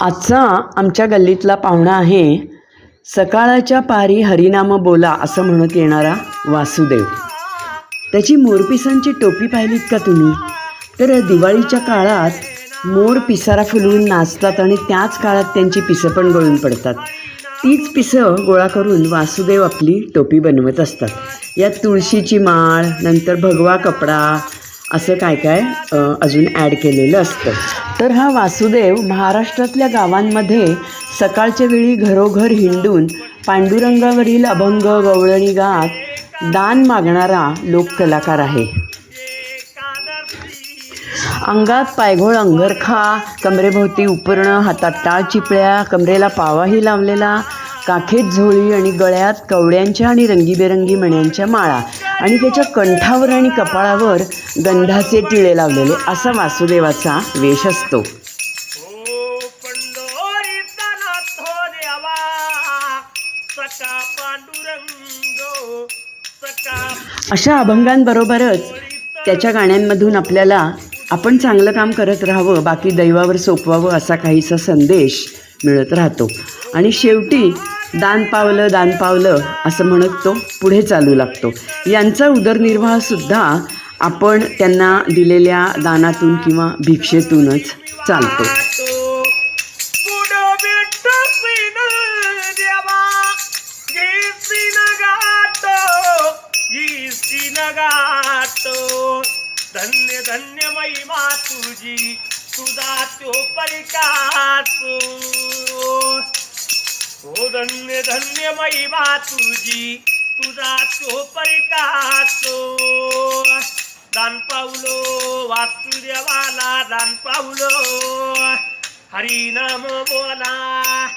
आजचा आमच्या गल्लीतला पाहुणा आहे सकाळच्या पारी हरिनाम बोला असं म्हणत येणारा वासुदेव. त्याची मोरपिसांची टोपी पाहिलीत का तुम्ही? तर दिवाळीच्या काळात मोर पिसारा फुलवून नाचतात आणि त्याच काळात त्यांची पिसं पण गळून पडतात. तीच पिसं गोळा करून वासुदेव आपली टोपी बनवत असतात. यात तुळशीची माळ, नंतर भगवा कपडा, असं काय काय अजून ॲड केलेलं असतं. तर हा वासुदेव महाराष्ट्रातल्या गावांमध्ये सकाळच्या वेळी घरोघर हिंडून पांडुरंगावरील अभंग गवळणी गात दान मागणारा लोककलाकार आहे. अंगात पायघोळ अंगरखा, कमरेभोवती उपरणं, हातात टाळ चिपळ्या, कमरेला पावाही लावलेला, काखेत झोळी आणि गळ्यात कवड्यांच्या आणि रंगीबेरंगी मण्यांच्या माळा आणि त्याच्या कंठावर आणि कपाळावर गंधाचे टिळे लावलेले असा वासुदेवाचा वेश असतो. अशा अभंगांबरोबरच त्याच्या गाण्यांमधून आपल्याला आपण चांगलं काम करत राहावं, बाकी दैवावर सोपवावं असा काहीसा संदेश मिळत राहतो. आणि शेवटी दान पावलं असं म्हणत तो पुढे चालू लागतो. यांचा उदरनिर्वाहसुद्धा आपण त्यांना दिलेल्या दानातून किंवा भिक्षेतूनच चालतो. धन्य धन्य महिमा तुझी, तुझा तो परिकासो. हो धन्य धन्य महिमा तुझी, तुझा तो परिकासो. दान पावलो वासुदेवाला, दान पावलो हरिनाम बोला.